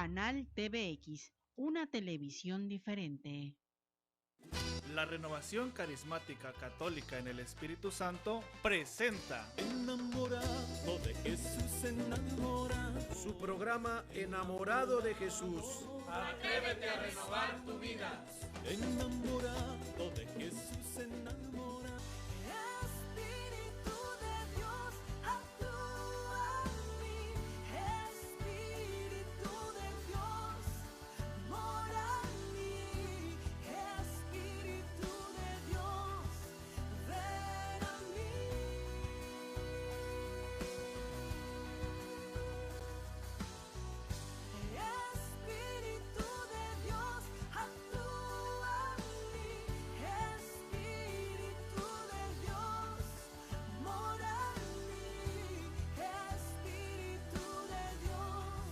Canal TVX, una televisión diferente. La Renovación Carismática Católica en el Espíritu Santo presenta Enamorado de Jesús, enamorado. Su programa Enamorado de Jesús. Atrévete a renovar tu vida. Enamorado de Jesús, enamorado. Espíritu de Dios, actúa en mí. Espíritu de Dios, mora en mí. Espíritu de Dios, ven a mí. Espíritu de Dios, actúa en mí. Espíritu de Dios, mora en mí. Espíritu de Dios,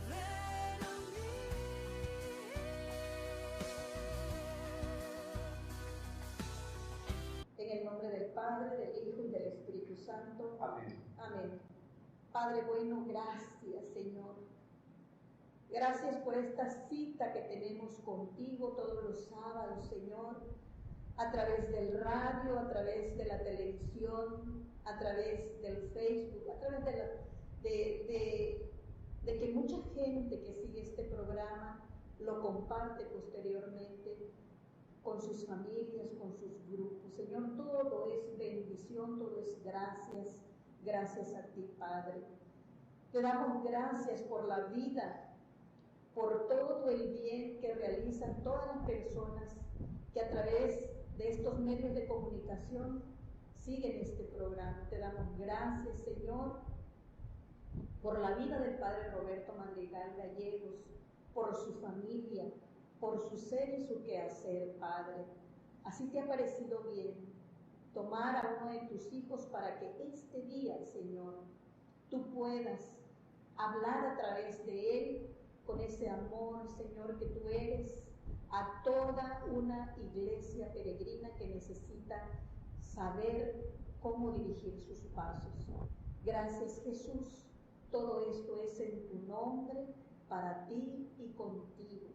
ven a mí. En el nombre del Padre, del Hijo y del Espíritu Santo. Amén. Amén. Padre bueno, gracias, Señor. Gracias por esta cita que tenemos contigo todos los sábados, Señor, a través del radio, a través de la televisión, a través del Facebook, a través de que mucha gente que sigue este programa lo comparte posteriormente con sus familias, con sus grupos. Señor, todo es bendición, todo es gracias, gracias a ti, Padre. Te damos gracias por la vida, por todo el bien que realizan todas las personas que a través de estos medios de comunicación siguen este programa. Te damos gracias, Señor, por la vida del Padre Roberto Madrigal Gallegos, por su familia, por su ser y su quehacer, Padre. Así te ha parecido bien tomar a uno de tus hijos para que este día, Señor, tú puedas hablar a través de él con ese amor, Señor, que tú eres a toda una iglesia peregrina que necesita saber cómo dirigir sus pasos. Gracias, Jesús. Todo esto es en tu nombre, para ti y contigo.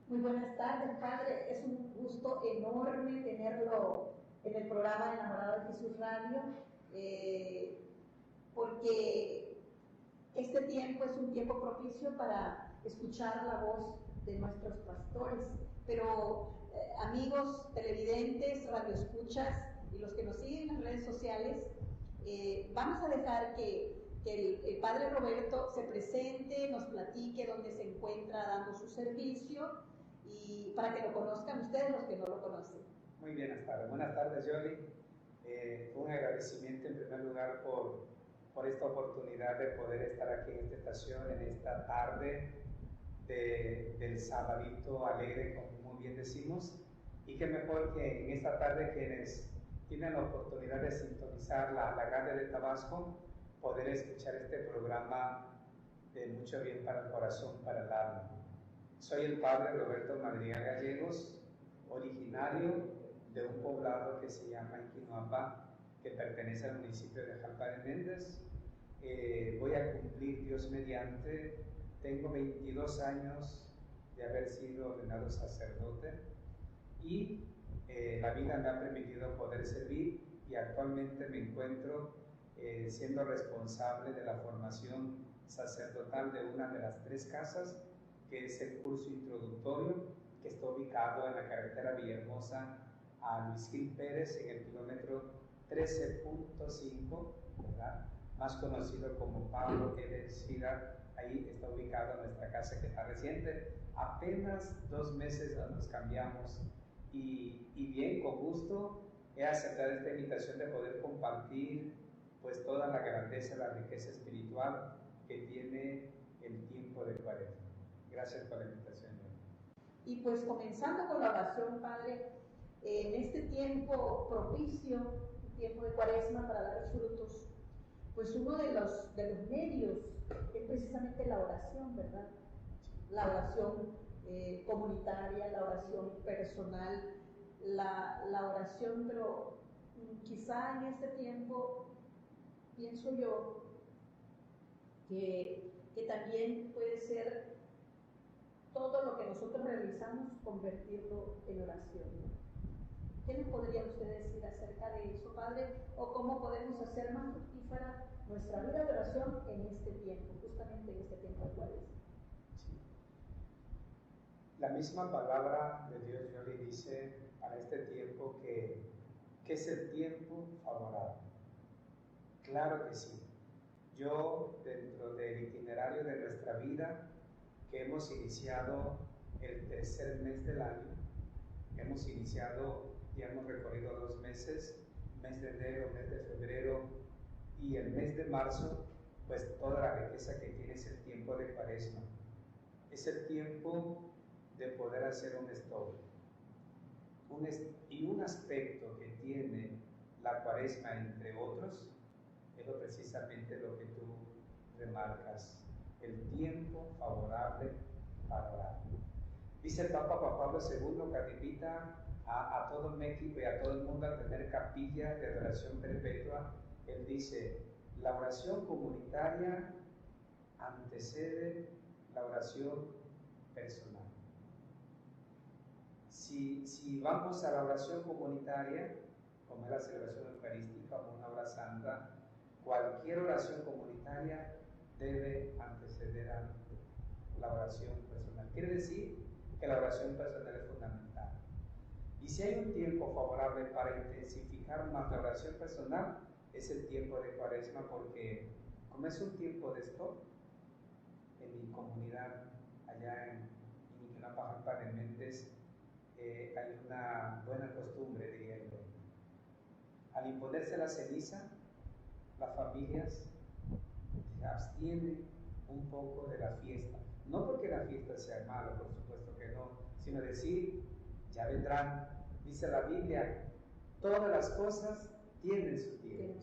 Muy buenas tardes, Padre. Es un gusto enorme tenerlo en el programa Enamorado de Jesús Radio, porque este tiempo es un tiempo propicio para escuchar la voz de nuestros pastores. Pero amigos televidentes, radioescuchas y los que nos siguen en las redes sociales, vamos a dejar que el Padre Roberto se presente, nos platique dónde se encuentra dando su servicio, y para que lo conozcan ustedes, los que no lo conocen. Muy bien, hasta tardes. Buenas tardes, Yoli. Un agradecimiento en primer lugar por esta oportunidad de poder estar aquí en esta estación, en esta tarde del sabadito alegre, como muy bien decimos, y qué mejor que en esta tarde quienes tienen la oportunidad de sintonizar la grande de Tabasco, poder escuchar este programa de mucho bien para el corazón, para el alma. Soy el Padre Roberto Madrigal Gallegos, originario de un poblado que se llama Inquinoapa, que pertenece al municipio de Jalpa de Méndez. Voy a cumplir, Dios mediante, tengo 22 años de haber sido ordenado sacerdote, y la vida me ha permitido poder servir, y actualmente me encuentro siendo responsable de la formación sacerdotal de una de las 3 casas, que es el curso introductorio, que está ubicado en la carretera Villahermosa a Luis Gil Pérez, en el kilómetro 13.5, ¿verdad? Más conocido como Pablo Sida. Ahí está ubicada nuestra casa, que está reciente. Apenas 2 meses nos cambiamos, y bien, con gusto he aceptado esta invitación de poder compartir pues toda la grandeza, la riqueza espiritual que tiene el tiempo de Cuaresma. Gracias por la invitación. Y pues comenzando con la oración, Padre, en este tiempo propicio, tiempo de Cuaresma para dar frutos, pues uno de los medios es precisamente la oración, ¿verdad? La oración comunitaria, la oración personal, la oración, pero quizá en este tiempo, pienso yo, que también puede ser nosotros realizamos, convertirlo en oración. ¿Qué nos podría usted decir acerca de eso, Padre? ¿O cómo podemos hacer más fructífera nuestra vida de oración en este tiempo, justamente en este tiempo de Cuaresma? Sí. La misma palabra de Dios le dice para este tiempo que es el tiempo favorable. Claro que sí. Yo, dentro del itinerario de nuestra vida, que hemos iniciado el tercer mes del año, hemos iniciado, ya hemos recorrido 2 meses, mes de enero, mes de febrero y el mes de marzo, pues toda la riqueza que tiene es el tiempo de Cuaresma. Es el tiempo de poder hacer un stop. Y un aspecto que tiene la Cuaresma, entre otros, es precisamente lo que tú remarcas, el tiempo favorable para orar. Dice el Papa Juan Pablo II que invita a todo México y a todo el mundo a tener capilla de oración perpetua. Él dice, la oración comunitaria antecede la oración personal. Si vamos a la oración comunitaria, como es la celebración eucarística o una hora santa, cualquier oración comunitaria debe anteceder a la oración personal. Quiere decir que la oración personal es fundamental. Y si hay un tiempo favorable para intensificar más la oración personal, es el tiempo de Cuaresma, porque como es un tiempo de stop, en mi comunidad, allá en Iniquilapa de Méndez, hay una buena costumbre, diría yo. Al imponerse la ceniza, las familias se abstienen un poco de la fiesta. No porque la fiesta sea mala, por supuesto que no, sino decir, ya vendrán. Dice la Biblia, todas las cosas tienen su tiempo.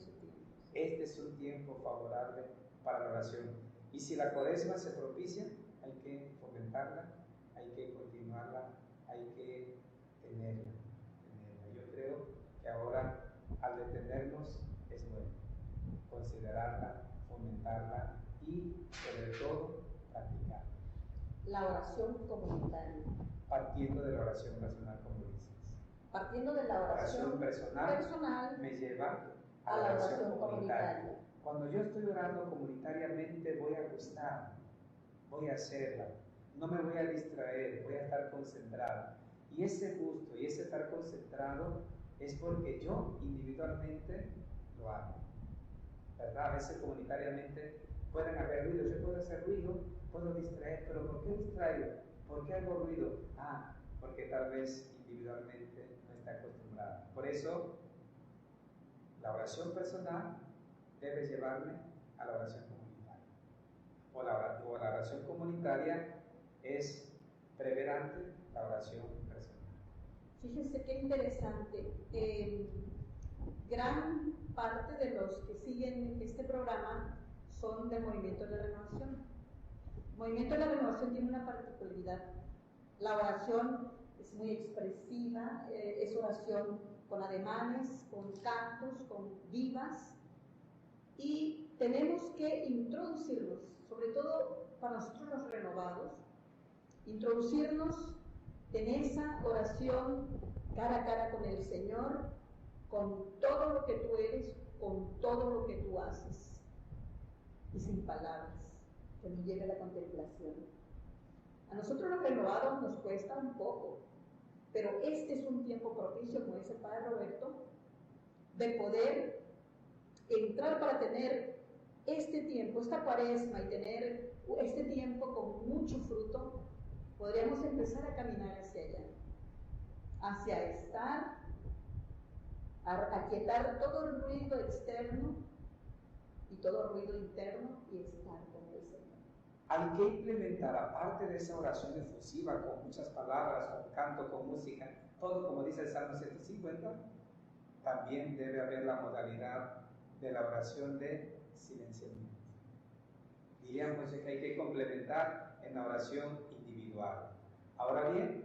Este es un tiempo favorable para la oración. Y si la Cuaresma se propicia, hay que fomentarla, hay que continuarla, hay que tenerla. Yo creo que ahora, al detenernos, es bueno considerarla, fomentarla y, sobre todo, practicarla. La oración comunitaria. Partiendo de la oración personal, como dices. Partiendo de la oración personal me lleva a la oración comunitaria. Cuando yo estoy orando comunitariamente, voy a gustar, voy a hacerla, no me voy a distraer, voy a estar concentrado. Y ese gusto y ese estar concentrado es porque yo individualmente lo hago. ¿Verdad? A veces comunitariamente pueden haber ruidos, yo puedo hacer ruido, puedo distraer, pero ¿por qué distraigo? ¿Por qué hago ruido? Porque tal vez individualmente no está acostumbrada. Por eso, la oración personal debe llevarme a la oración comunitaria. O la oración comunitaria es preverante la oración personal. Fíjense qué interesante. Gran parte de los que siguen este programa son del Movimiento de la Renovación. El Movimiento de la Renovación tiene una particularidad. La oración es muy expresiva, es oración con ademanes, con cantos, con vivas, y tenemos que introducirnos, sobre todo para nosotros los renovados, introducirnos en esa oración cara a cara con el Señor, con todo lo que tú eres, con todo lo que tú haces, y sin palabras, que nos lleve a la contemplación. A nosotros los renovados nos cuesta un poco, pero este es un tiempo propicio, como dice el Padre Roberto, de poder entrar para tener este tiempo, esta Cuaresma, y tener este tiempo con mucho fruto. Podríamos empezar a caminar hacia allá, hacia estar, a quietar todo el ruido externo y todo ruido interno y estar con el Señor. Hay que implementar, aparte de esa oración efusiva, con muchas palabras, con canto, con música, todo como dice el Salmo 150, también debe haber la modalidad de la oración de silenciamiento. Diríamos que hay que complementar en la oración individual. Ahora bien,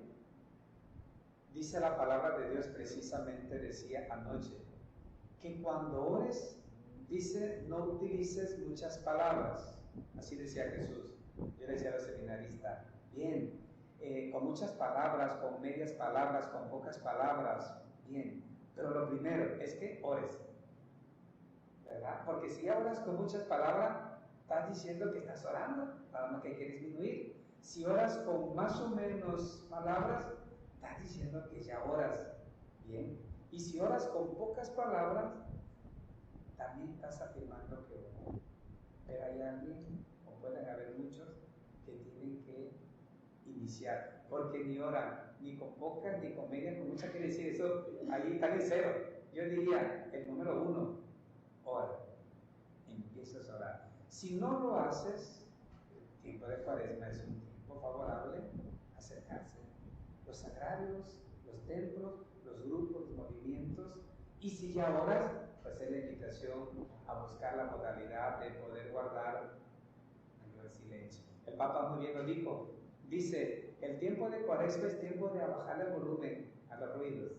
dice la palabra de Dios, precisamente decía anoche, que cuando ores, dice, no utilices muchas palabras. Así decía Jesús. Yo le decía a los seminaristas, bien, con muchas palabras, con medias palabras, con pocas palabras, bien. Pero lo primero es que ores, ¿verdad? Porque si oras con muchas palabras, estás diciendo que estás orando, nada más que hay que disminuir. Si oras con más o menos palabras, estás diciendo que ya oras, bien. Y si oras con pocas palabras, también estás afirmando que oras. Pero hay alguien, o pueden haber muchos, que tienen que iniciar, porque ni oran, ni con pocas, ni con medias, con muchas, quiere decir eso, ahí están en cero. Yo diría, el número 1, ora, empiezas a orar. Si no lo haces, el tiempo de Cuaresma es un tiempo favorable a acercarse. Los sagrarios, los templos, los grupos, los movimientos, y si ya oras, pues es la invitación a buscar la modalidad de poder guardar el silencio. El Papa muy bien lo dijo, dice, el tiempo de Cuaresma es tiempo de bajar el volumen a los ruidos,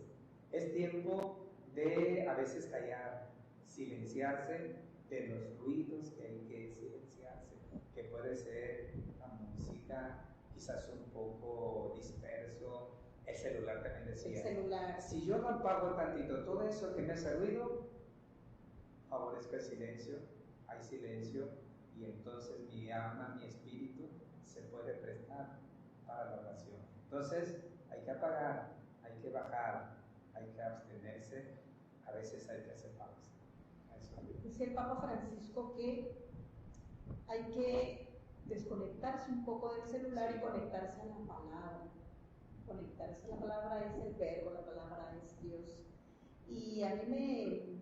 es tiempo de a veces callar, silenciarse de los ruidos que hay que silenciarse, que puede ser la música, quizás un poco disperso, el celular también decía. El celular. Si yo no apago tantito todo eso que me hace ruido, favorezco el silencio, hay silencio, y entonces mi alma, mi espíritu se puede prestar para la oración. Entonces hay que apagar, hay que bajar, hay que abstenerse, a veces hay que hacer pausa. Dice el Papa Francisco que hay que desconectarse un poco del celular y conectarse a la palabra. Conectarse a la palabra es el verbo, la palabra es Dios. Y a mí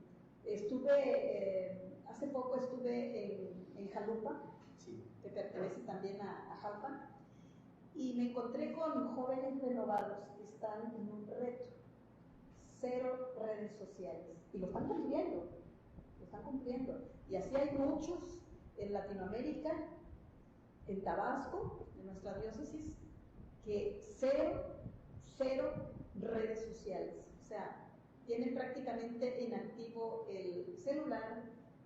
hace poco estuve en Jalupa, sí, que pertenece también a Jalpa, y me encontré con jóvenes renovados que están en un reto, 0 redes sociales, y lo están cumpliendo. Y así hay muchos en Latinoamérica, en Tabasco, en nuestra diócesis, que cero redes sociales. O sea, tienen prácticamente inactivo el celular,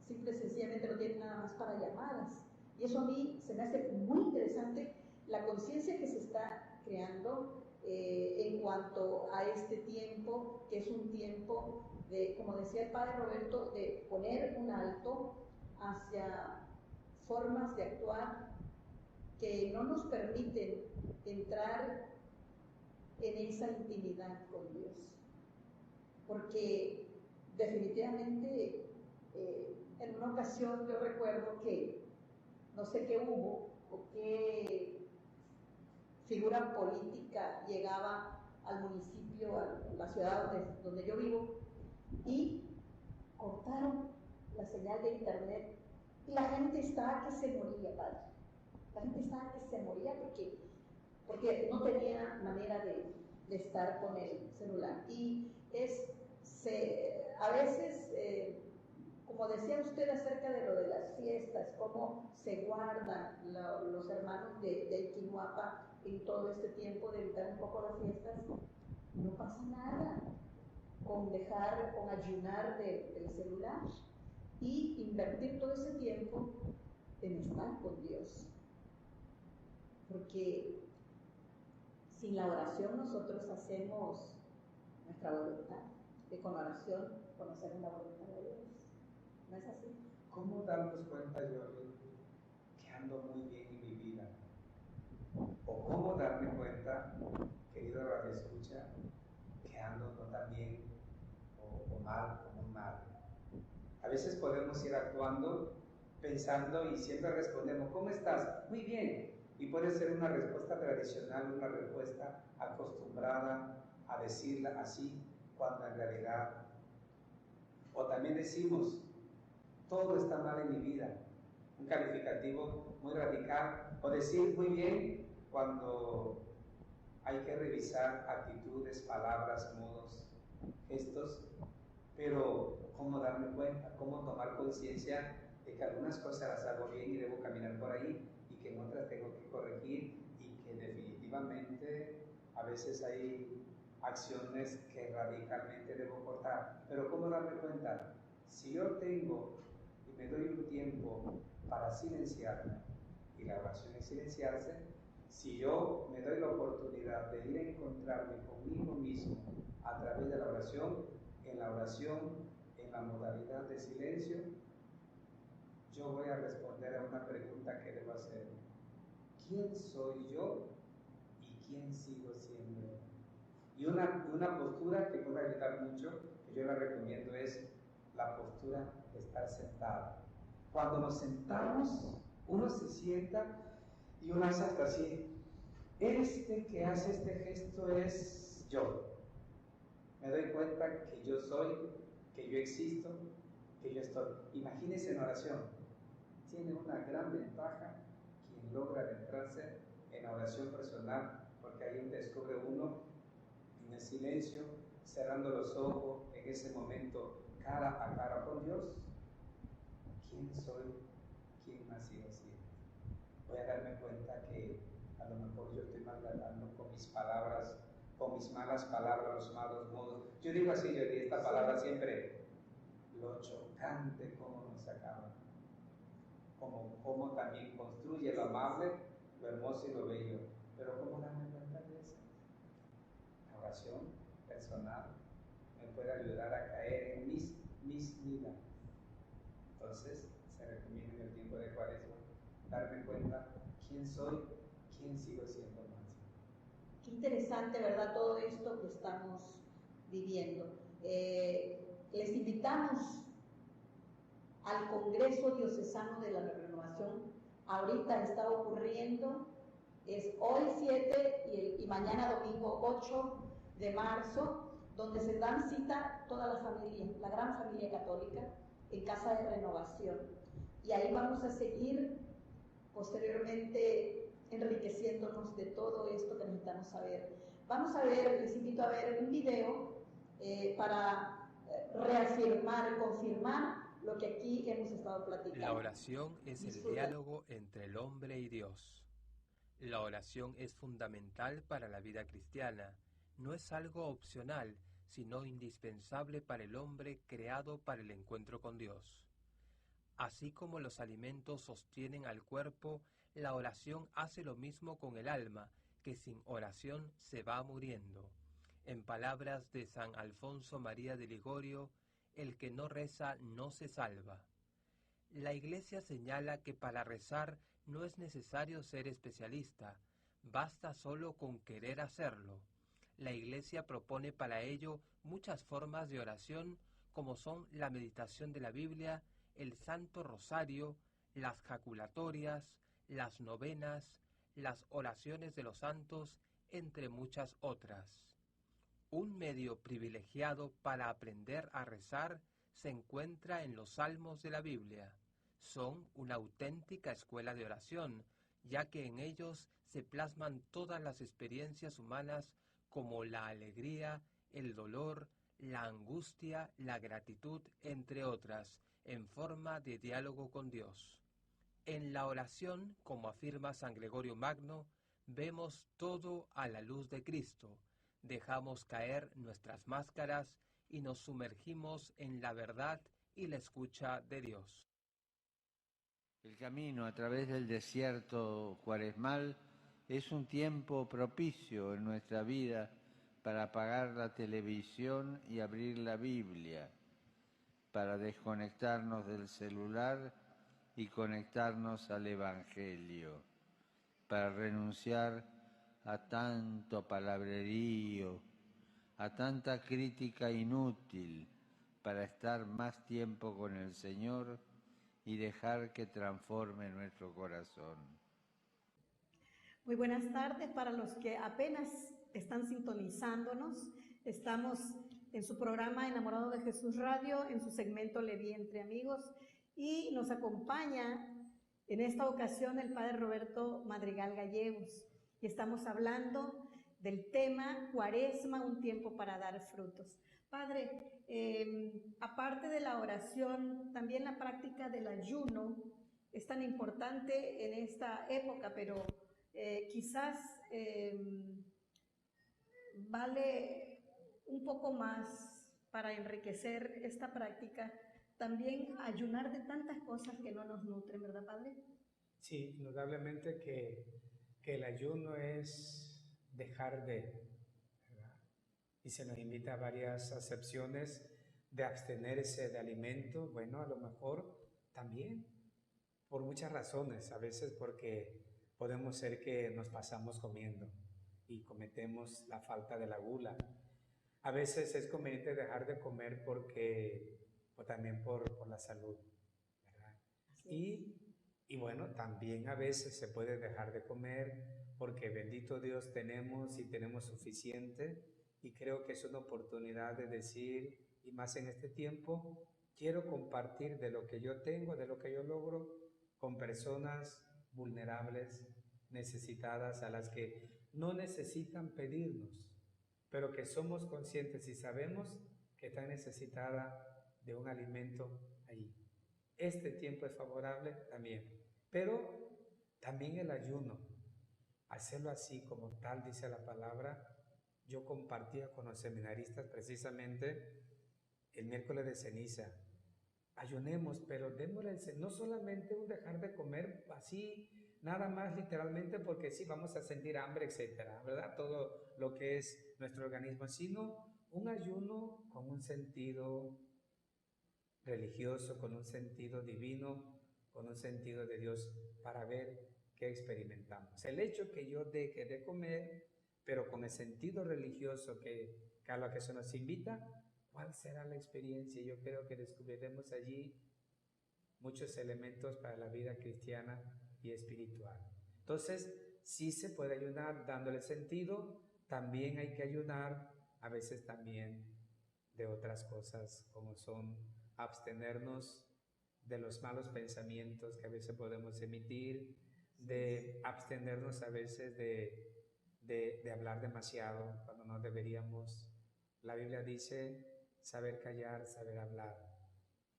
simple y sencillamente lo tienen nada más para llamadas. Y eso a mí se me hace muy interesante, la conciencia que se está creando en cuanto a este tiempo, que es un tiempo de, como decía el padre Roberto, de poner un alto hacia formas de actuar que no nos permiten entrar en esa intimidad con Dios. Porque definitivamente en una ocasión yo recuerdo que no sé qué hubo o qué figura política llegaba al municipio, a la ciudad donde yo vivo, y cortaron la señal de internet y la gente estaba que se moría, padre. La gente estaba que se moría porque no tenía manera de estar con el celular. Y a veces, como decía usted acerca de lo de las fiestas, cómo se guardan los hermanos de Iquihuapa en todo este tiempo de evitar un poco las fiestas, no pasa nada con ayunar del celular y invertir todo ese tiempo en estar con Dios. Porque sin la oración nosotros hacemos nuestra voluntad, y con oración conocemos la voluntad de Dios. ¿No es así? ¿Cómo darnos cuenta, Jordi, que ando muy bien en mi vida? ¿O cómo darme cuenta, querido Radio Escucha, que ando no tan bien o mal o muy mal? A veces podemos ir actuando, pensando y siempre respondemos, ¿cómo estás? Muy bien. Y puede ser una respuesta tradicional, una respuesta acostumbrada a decirla así, cuando en realidad, o también decimos, todo está mal en mi vida, un calificativo muy radical, o decir muy bien cuando hay que revisar actitudes, palabras, modos, gestos, pero cómo darme cuenta, cómo tomar conciencia de que algunas cosas las hago bien y debo caminar por ahí, y que en otras tengo que corregir, y que definitivamente a veces hay acciones que radicalmente debo cortar. Pero ¿cómo darme cuenta? Si yo tengo y me doy un tiempo para silenciarme, y la oración es silenciarse, si yo me doy la oportunidad búsqueda de ir a encontrarme conmigo mismo a través de la oración, en la modalidad de silencio, yo voy a responder a una pregunta que debo hacer. ¿Quién soy yo y quién sigo siendo? Y una postura que puede ayudar mucho, que yo la recomiendo, es la postura de estar sentado. Cuando nos sentamos, uno se sienta y uno hace hasta así. Este que hace este gesto es yo. Me doy cuenta que yo soy, que yo existo, que yo estoy. Imagínense en oración. Tiene una gran ventaja quien logra adentrarse en la oración personal, porque ahí descubre uno en el silencio, cerrando los ojos, en ese momento cara a cara con Dios. ¿Quién soy? ¿Quién nací así? Voy a darme cuenta que a lo mejor yo estoy maltratando con mis palabras, con mis malas palabras, los malos modos. Yo digo así, yo di esta palabra siempre, lo chocante como nos acaba, como también construye lo amable, lo hermoso y lo bello. Pero ¿cómo darme cuenta de eso? La oración personal me puede ayudar a caer en mis vidas. Entonces, se recomienda en el tiempo de Cuaresma darme cuenta quién soy, quién sigo siendo más. Qué interesante, ¿verdad? Todo esto que estamos viviendo. Les invitamos al Congreso Diocesano de la Renovación. Ahorita está ocurriendo, es hoy 7 y mañana domingo 8 de marzo, donde se dan cita toda la familia, la gran familia católica, en Casa de Renovación. Y ahí vamos a seguir posteriormente enriqueciéndonos de todo esto que necesitamos saber. Vamos a ver, les invito a ver un video para reafirmar, confirmar lo que aquí hemos estado platicando. La oración es el diálogo entre el hombre y Dios. La oración es fundamental para la vida cristiana. No es algo opcional, sino indispensable para el hombre creado para el encuentro con Dios. Así como los alimentos sostienen al cuerpo, la oración hace lo mismo con el alma, que sin oración se va muriendo. En palabras de San Alfonso María de Ligorio, el que no reza no se salva. La Iglesia señala que para rezar no es necesario ser especialista, basta solo con querer hacerlo. La Iglesia propone para ello muchas formas de oración, como son la meditación de la Biblia, el Santo Rosario, las jaculatorias, las novenas, las oraciones de los santos, entre muchas otras. Un medio privilegiado para aprender a rezar se encuentra en los salmos de la Biblia. Son una auténtica escuela de oración, ya que en ellos se plasman todas las experiencias humanas como la alegría, el dolor, la angustia, la gratitud, entre otras, en forma de diálogo con Dios. En la oración, como afirma San Gregorio Magno, vemos todo a la luz de Cristo, dejamos caer nuestras máscaras y nos sumergimos en la verdad y la escucha de Dios. El camino a través del desierto cuaresmal es un tiempo propicio en nuestra vida para apagar la televisión y abrir la Biblia, para desconectarnos del celular y conectarnos al Evangelio, para renunciar a tanto palabrerío, a tanta crítica inútil, para estar más tiempo con el Señor y dejar que transforme nuestro corazón. Muy buenas tardes para los que apenas están sintonizándonos. Estamos en su programa Enamorado de Jesús Radio, en su segmento Leví entre amigos, y nos acompaña en esta ocasión el Padre Roberto Madrigal Gallegos, y estamos hablando del tema Cuaresma, un tiempo para dar frutos. Padre, aparte de la oración, también la práctica del ayuno es tan importante en esta época, pero quizás vale un poco más para enriquecer esta práctica, también ayunar de tantas cosas que no nos nutren, ¿verdad, Padre? Sí, indudablemente que el ayuno es dejar de, ¿verdad? Y se nos invita a varias acepciones de abstenerse de alimento. Bueno, a lo mejor también por muchas razones, a veces porque podemos ser que nos pasamos comiendo y cometemos la falta de la gula. A veces es conveniente dejar de comer o también por la salud, ¿verdad? Y bueno, también a veces se puede dejar de comer porque bendito Dios tenemos y tenemos suficiente, y creo que es una oportunidad de decir, y más en este tiempo, quiero compartir de lo que yo tengo, de lo que yo logro, con personas vulnerables, necesitadas, a las que no necesitan pedirnos, pero que somos conscientes y sabemos que están necesitadas de un alimento ahí. Este tiempo es favorable también, pero también el ayuno, hacerlo así como tal dice la palabra. Yo compartía con los seminaristas precisamente el miércoles de ceniza. Ayunemos, pero démosle no solamente un dejar de comer así, nada más literalmente porque sí vamos a sentir hambre, etcétera, ¿verdad? Todo lo que es nuestro organismo, sino un ayuno con un sentido religioso, con un sentido divino, con un sentido de Dios, para ver qué experimentamos. El hecho que yo deje de comer, pero con el sentido religioso que a lo que se nos invita, ¿cuál será la experiencia? Yo creo que descubriremos allí muchos elementos para la vida cristiana y espiritual. Entonces, sí se puede ayunar dándole sentido, también hay que ayunar a veces también de otras cosas, como son abstenernos de los malos pensamientos que a veces podemos emitir, de abstenernos a veces de hablar demasiado cuando no deberíamos. La Biblia dice saber callar, saber hablar,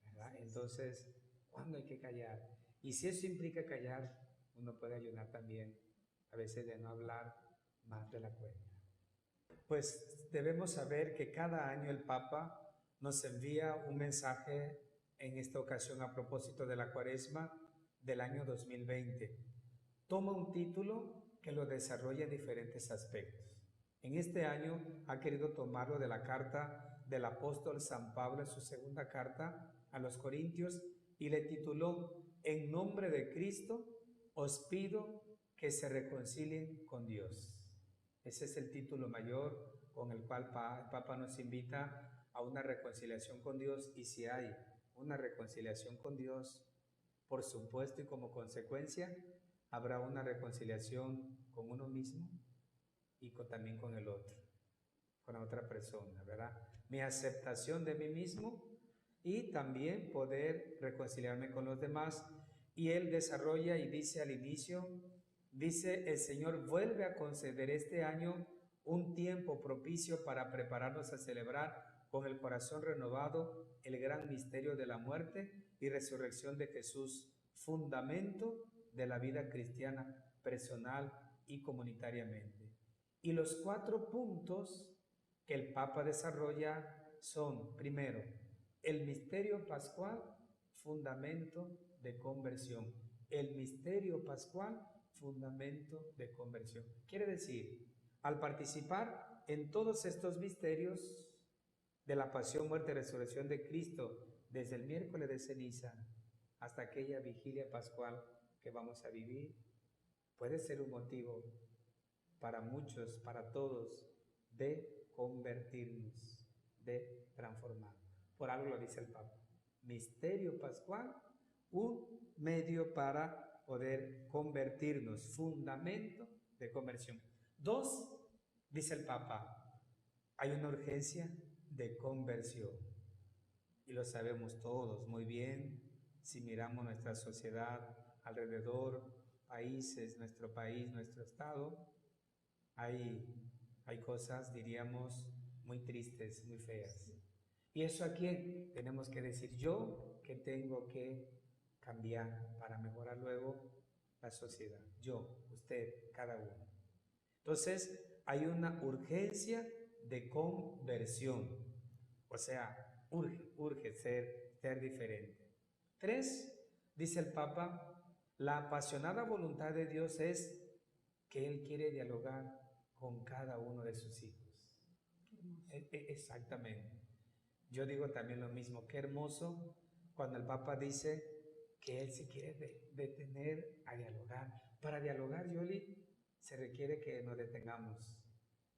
¿verdad? Entonces, ¿cuándo hay que callar? Y si eso implica callar, uno puede ayunar también a veces de no hablar más de la cuenta. Pues debemos saber que cada año el Papa nos envía un mensaje, en esta ocasión a propósito de la Cuaresma del año 2020. Toma un título que lo desarrolla en diferentes aspectos. En este año ha querido tomarlo de la carta del apóstol San Pablo en su segunda carta a los Corintios y le tituló: En nombre de Cristo os pido que se reconcilien con Dios. Ese es el título mayor con el cual el Papa nos invita a una reconciliación con Dios, y si hay una reconciliación con Dios, por supuesto, y como consecuencia, habrá una reconciliación con uno mismo y también con el otro, con la otra persona, ¿verdad? Mi aceptación de mí mismo y también poder reconciliarme con los demás. Y él desarrolla y dice al inicio, dice: el Señor vuelve a conceder este año un tiempo propicio para prepararnos a celebrar con el corazón renovado el gran misterio de la muerte y resurrección de Jesús, fundamento de la vida cristiana personal y comunitariamente. Y los 4 puntos que el Papa desarrolla son: primero, el misterio pascual, fundamento de conversión. El misterio pascual, fundamento de conversión. Quiere decir, al participar en todos estos misterios de la pasión, muerte y resurrección de Cristo, desde el miércoles de ceniza hasta aquella vigilia pascual que vamos a vivir, puede ser un motivo para muchos, para todos, de convertirnos, de transformar. Por algo lo dice el Papa. Misterio pascual, un medio para poder convertirnos, fundamento de conversión. 2, dice el Papa, hay una urgencia de conversión. Y lo sabemos todos muy bien, si miramos nuestra sociedad alrededor, países, nuestro país, nuestro estado, hay cosas, diríamos, muy tristes, muy feas. ¿Y eso a quién? Tenemos que decir: yo que tengo que cambiar para mejorar luego la sociedad. Yo, usted, cada uno. Entonces, hay una urgencia de conversión. O sea, urge ser diferente. 3, dice el Papa, la apasionada voluntad de Dios es que Él quiere dialogar con cada uno de sus hijos. Exactamente. Yo digo también lo mismo, qué hermoso cuando el Papa dice que él se quiere detener a dialogar. Para dialogar, Yoli, se requiere que nos detengamos,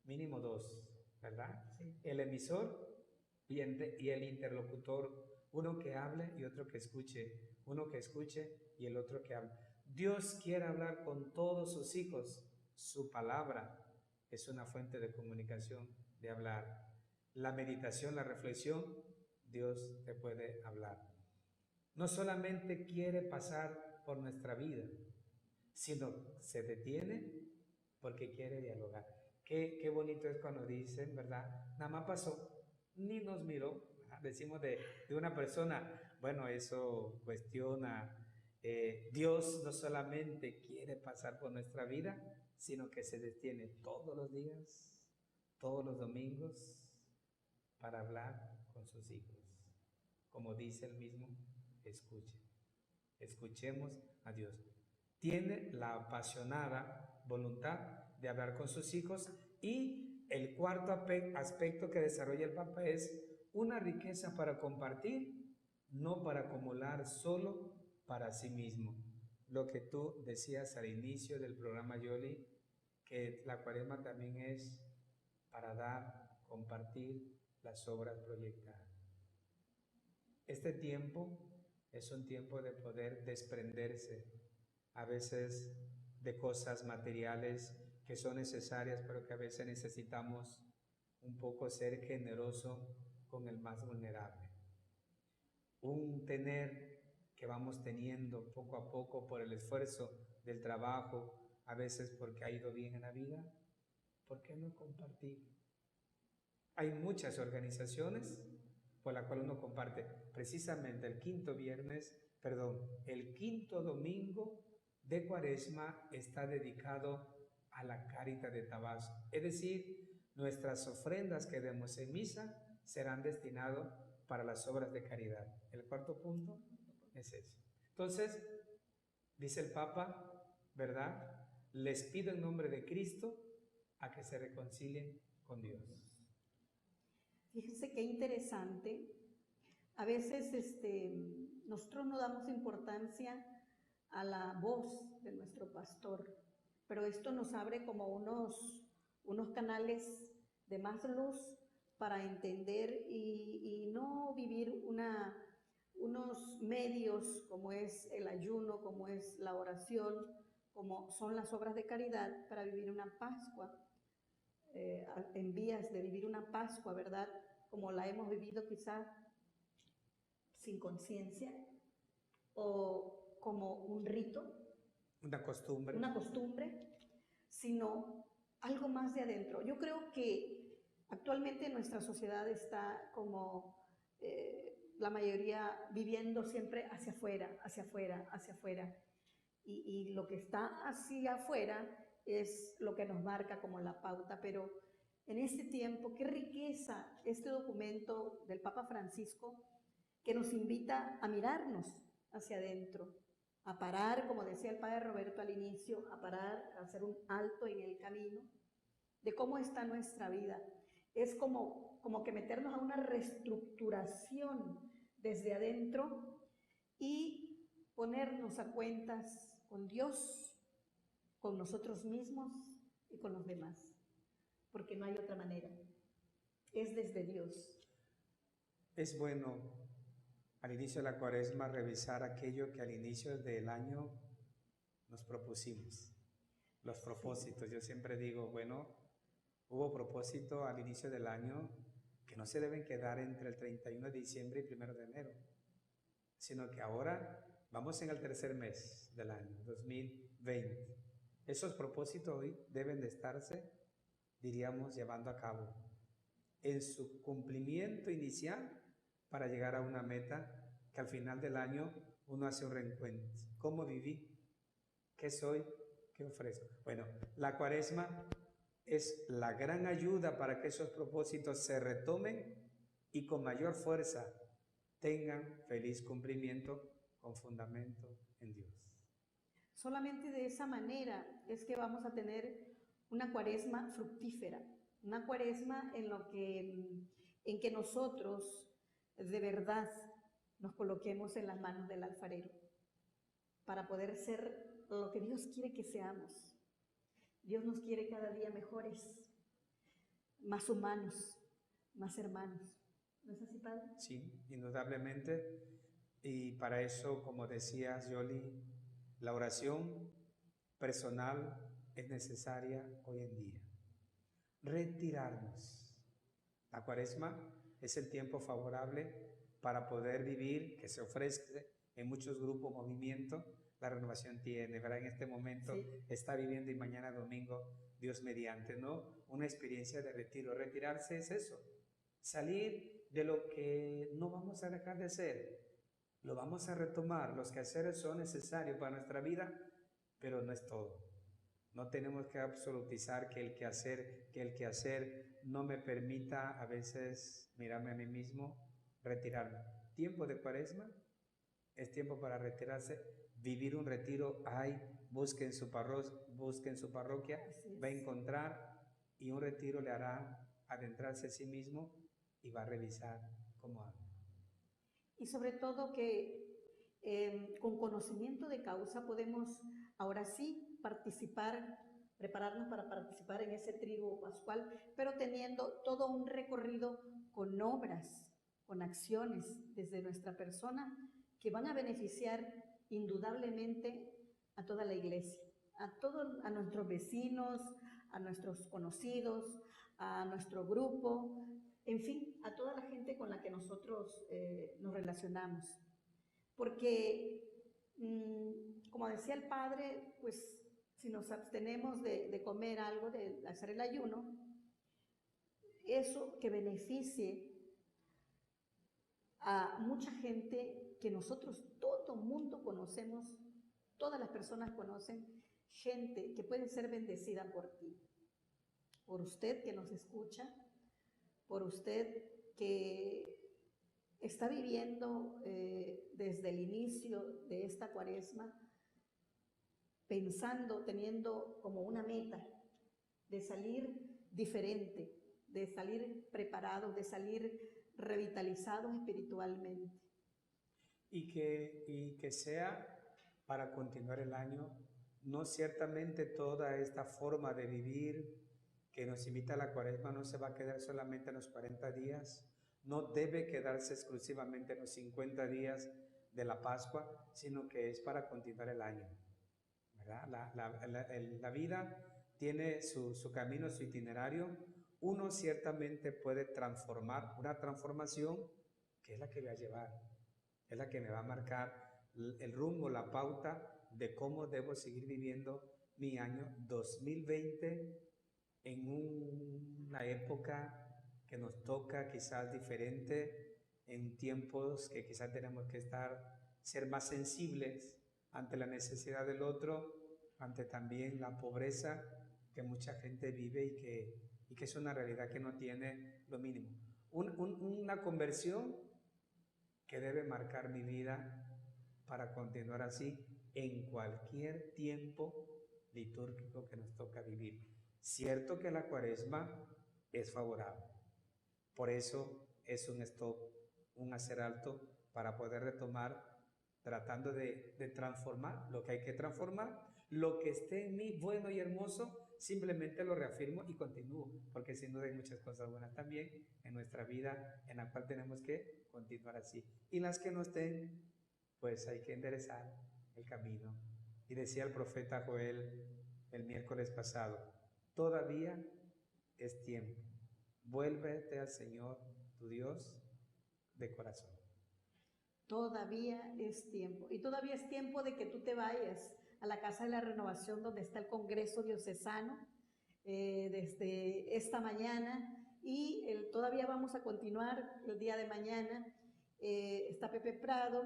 mínimo dos, ¿verdad? Sí. El emisor y el interlocutor, uno que hable y otro que escuche, uno que escuche y el otro que hable. Dios quiere hablar con todos sus hijos. Su palabra es una fuente de comunicación, de hablar. La meditación, la reflexión, Dios te puede hablar. No solamente quiere pasar por nuestra vida, sino se detiene porque quiere dialogar. Qué bonito es cuando dicen, ¿verdad? Nada más pasó, ni nos miró. Decimos de una persona, bueno, eso cuestiona. Dios no solamente quiere pasar por nuestra vida, sino que se detiene todos los días, todos los domingos, para hablar con sus hijos. Como dice el mismo, escuchemos a Dios. Tiene la apasionada voluntad de hablar con sus hijos, y el cuarto aspecto que desarrolla el Papa es una riqueza para compartir, no para acumular solo para sí mismo. Lo que tú decías al inicio del programa, Yoli, que la Cuaresma también es para dar, compartir las obras proyectadas. Este tiempo es un tiempo de poder desprenderse a veces de cosas materiales que son necesarias, pero que a veces necesitamos un poco ser generoso con el más vulnerable. Un tener que vamos teniendo poco a poco por el esfuerzo del trabajo, a veces porque ha ido bien en la vida, ¿por qué no compartir? Hay muchas organizaciones por las cuales uno comparte. Precisamente el quinto domingo de Cuaresma está dedicado a la Cáritas de Tabasco. Es decir, nuestras ofrendas que demos en misa serán destinadas para las obras de caridad. El cuarto punto es eso. Entonces, dice el Papa, ¿verdad? Les pido en nombre de Cristo a que se reconcilien con Dios. Fíjense qué interesante. A veces nosotros no damos importancia a la voz de nuestro pastor, pero esto nos abre como unos canales de más luz para entender y no vivir unos medios como es el ayuno, como es la oración, como son las obras de caridad, para vivir una Pascua, en vías de vivir una Pascua, ¿verdad? Como la hemos vivido quizá sin conciencia, o como un rito, una costumbre, sino algo más de adentro. Yo creo que actualmente nuestra sociedad está como la mayoría viviendo siempre hacia afuera, hacia afuera, hacia afuera. Y lo que está hacia afuera es lo que nos marca como la pauta, pero en este tiempo, qué riqueza este documento del Papa Francisco, que nos invita a mirarnos hacia adentro, a parar, como decía el Padre Roberto al inicio, a parar, a hacer un alto en el camino de cómo está nuestra vida. Es como que meternos a una reestructuración desde adentro y ponernos a cuentas con Dios, con nosotros mismos y con los demás, porque no hay otra manera. Es desde Dios. Es bueno al inicio de la Cuaresma revisar aquello que al inicio del año nos propusimos, los propósitos. Yo siempre digo, bueno, hubo propósito al inicio del año que no se deben quedar entre el 31 de diciembre y 1 de enero, sino que ahora vamos en el tercer mes del año, 2020. Esos propósitos hoy deben de estarse, diríamos, llevando a cabo en su cumplimiento inicial para llegar a una meta que al final del año uno hace un reencuentro. ¿Cómo viví? ¿Qué soy? ¿Qué ofrezco? Bueno, la Cuaresma es la gran ayuda para que esos propósitos se retomen y con mayor fuerza tengan feliz cumplimiento con fundamento en Dios. Solamente de esa manera es que vamos a tener una cuaresma fructífera, una cuaresma en que nosotros de verdad nos coloquemos en las manos del alfarero para poder ser lo que Dios quiere que seamos. Dios nos quiere cada día mejores, más humanos, más hermanos. ¿No es así, Padre? Sí, indudablemente. Y para eso, como decías, Yoli, la oración personal es necesaria hoy en día. Retirarnos. La cuaresma es el tiempo favorable para poder vivir, que se ofrece en muchos grupos, movimientos. La renovación tiene, ¿verdad? En este momento está viviendo, y mañana domingo, Dios mediante, ¿no? Una experiencia de retiro. Retirarse es eso, salir de lo que no vamos a dejar de hacer, lo vamos a retomar. Los quehaceres son necesarios para nuestra vida, pero no es todo. No tenemos que absolutizar que el quehacer no me permita a veces mirarme a mí mismo, retirarme. Tiempo de cuaresma es tiempo para retirarse, vivir un retiro. Busquen su parroquia, va a encontrar, y un retiro le hará adentrarse a sí mismo y va a revisar cómo anda. Y sobre todo que con conocimiento de causa podemos ahora sí prepararnos para participar en ese triduo pascual, pero teniendo todo un recorrido con obras, con acciones desde nuestra persona que van a beneficiar indudablemente a toda la iglesia, a nuestros vecinos, a nuestros conocidos, a nuestro grupo, en fin, a toda la gente con la que nosotros nos relacionamos. Porque, como decía el Padre, pues si nos abstenemos de comer algo, de hacer el ayuno, eso que beneficie a mucha gente que nosotros, todo mundo conocemos, todas las personas conocen gente que puede ser bendecida por ti, por usted que nos escucha, por usted que está viviendo desde el inicio de esta cuaresma, pensando, teniendo como una meta de salir diferente, de salir preparados, de salir revitalizados espiritualmente. Y que sea para continuar el año. No, ciertamente toda esta forma de vivir que nos invita a la cuaresma no se va a quedar solamente en los 40 días, no debe quedarse exclusivamente en los 50 días de la Pascua, sino que es para continuar el año, ¿verdad? La vida tiene su camino, su itinerario. Uno ciertamente puede transformar, una transformación que es la que voy a llevar, es la que me va a marcar el rumbo, la pauta de cómo debo seguir viviendo mi año 2020 en una época que nos toca quizás diferente, en tiempos que quizás tenemos que ser más sensibles ante la necesidad del otro, ante también la pobreza que mucha gente vive y que es una realidad que no tiene lo mínimo. Una conversión que debe marcar mi vida para continuar así en cualquier tiempo litúrgico que nos toca vivir. Cierto que la cuaresma es favorable, por eso es un stop, un hacer alto para poder retomar, tratando de transformar lo que hay que transformar, lo que esté en mí bueno y hermoso, simplemente lo reafirmo y continúo, porque sin duda hay muchas cosas buenas también en nuestra vida en la cual tenemos que continuar así. Y las que no estén, pues hay que enderezar el camino. Y decía el profeta Joel el miércoles pasado, todavía es tiempo, vuélvete al Señor tu Dios de corazón. Todavía es tiempo, y todavía es tiempo de que tú te vayas a la Casa de la Renovación, donde está el Congreso Diocesano, desde esta mañana, y todavía vamos a continuar el día de mañana. Está Pepe Prado,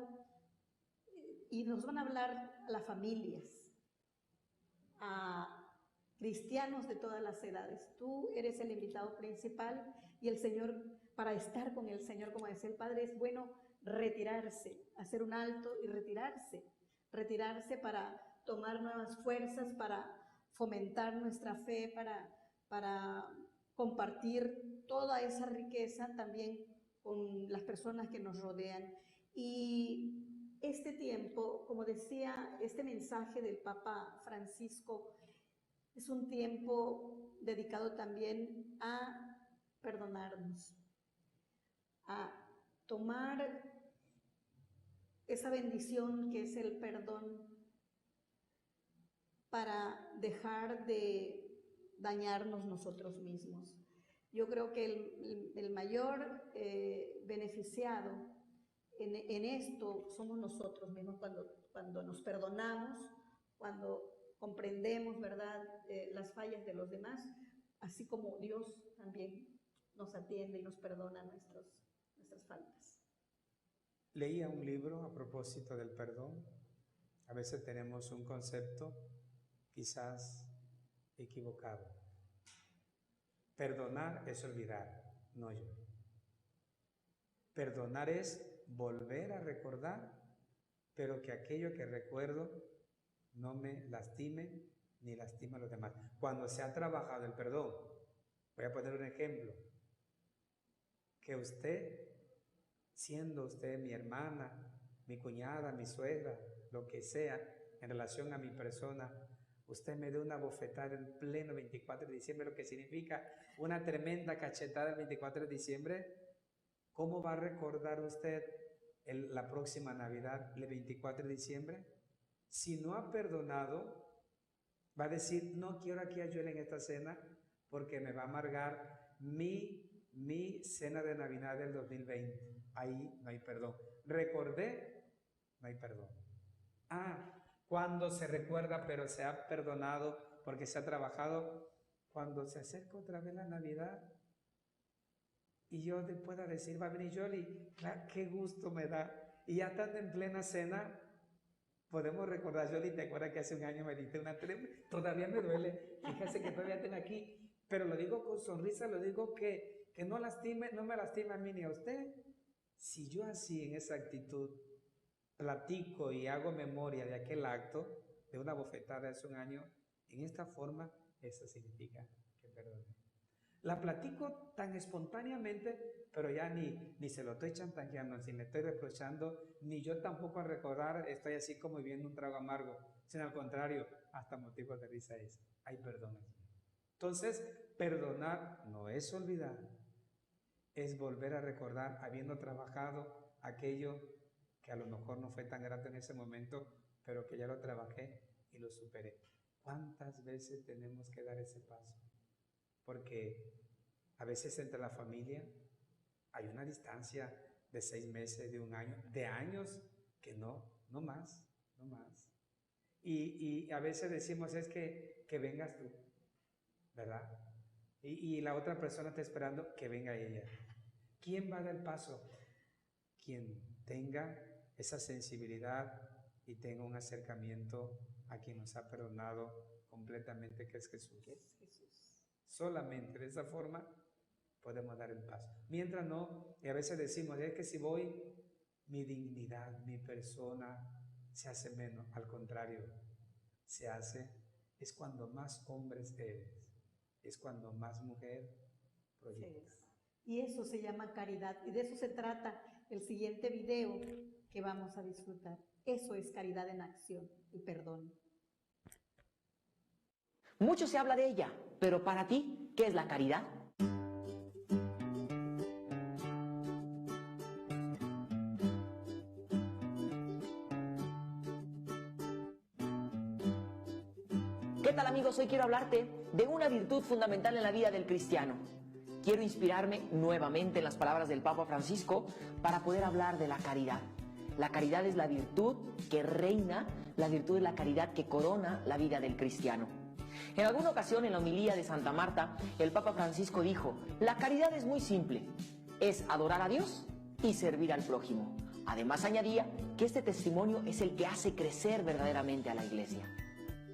y nos van a hablar a las familias, a cristianos de todas las edades. Tú eres el invitado principal, y el Señor, para estar con el Señor, como decía el Padre, es bueno retirarse, hacer un alto y retirarse para tomar nuevas fuerzas, para fomentar nuestra fe, para compartir toda esa riqueza también con las personas que nos rodean. Y este tiempo, como decía, este mensaje del Papa Francisco es un tiempo dedicado también a perdonarnos, a tomar esa bendición que es el perdón para dejar de dañarnos nosotros mismos. Yo creo que el mayor beneficiado en esto somos nosotros mismos cuando nos perdonamos, cuando comprendemos, ¿verdad?, las fallas de los demás, así como Dios también nos atiende y nos perdona nuestras faltas. Leía un libro a propósito del perdón. A veces tenemos un concepto quizás equivocado. Perdonar es olvidar, no yo. Perdonar es volver a recordar, pero que aquello que recuerdo no me lastime ni lastime a los demás. Cuando se ha trabajado el perdón, voy a poner un ejemplo, que usted, siendo usted mi hermana, mi cuñada, mi suegra, lo que sea, en relación a mi persona, usted me dé una bofetada en pleno 24 de diciembre, lo que significa una tremenda cachetada el 24 de diciembre, ¿cómo va a recordar usted la próxima Navidad, el 24 de diciembre? Si no ha perdonado, va a decir, no quiero aquí a Joel en esta cena porque me va a amargar mi cena de Navidad del 2020. Ahí no hay perdón. Recordé, no hay perdón. Cuando se recuerda pero se ha perdonado porque se ha trabajado, cuando se acerca otra vez la Navidad y yo le pueda decir, va a venir Yoli, claro, qué gusto me da. Y ya estando en plena cena, podemos recordar, Yoli, ¿te acuerdas que hace un año me diste una tremenda? Todavía me duele, fíjese que todavía tengo aquí, pero lo digo con sonrisa, lo digo que no me lastima a mí ni a usted. Si yo así en esa actitud platico y hago memoria de aquel acto, de una bofetada hace un año, en esta forma, eso significa que perdone. La platico tan espontáneamente, pero ya ni se lo estoy chantajeando, ni le estoy reprochando, ni yo tampoco al recordar estoy así como viviendo un trago amargo, sino al contrario, hasta motivo de risa es, hay perdón. Entonces, perdonar no es olvidar, es volver a recordar, habiendo trabajado aquello que a lo mejor no fue tan grande en ese momento, pero que ya lo trabajé y lo superé. ¿Cuántas veces tenemos que dar ese paso? Porque a veces entre la familia hay una distancia de 6 meses, de un año, de años que no más. Y a veces decimos es que vengas tú, ¿verdad? Y la otra persona está esperando que venga ella. ¿Quién va a dar el paso? Quien tenga esa sensibilidad y tenga un acercamiento a quien nos ha perdonado completamente, que es Jesús. Solamente de esa forma podemos dar el paso. Mientras no, y a veces decimos, es que si voy, mi dignidad, mi persona se hace menos. Al contrario, es cuando más hombres eres, es cuando más mujer proyectas. Y eso se llama caridad, y de eso se trata el siguiente video que vamos a disfrutar. Eso es caridad en acción, el perdón. Mucho se habla de ella, pero para ti, ¿qué es la caridad? ¿Qué tal, amigos? Hoy quiero hablarte de una virtud fundamental en la vida del cristiano. Quiero inspirarme nuevamente en las palabras del Papa Francisco para poder hablar de la caridad. La caridad es la virtud que reina, la virtud es la caridad que corona la vida del cristiano. En alguna ocasión, en la homilía de Santa Marta, el Papa Francisco dijo, la caridad es muy simple, es adorar a Dios y servir al prójimo. Además añadía que este testimonio es el que hace crecer verdaderamente a la Iglesia.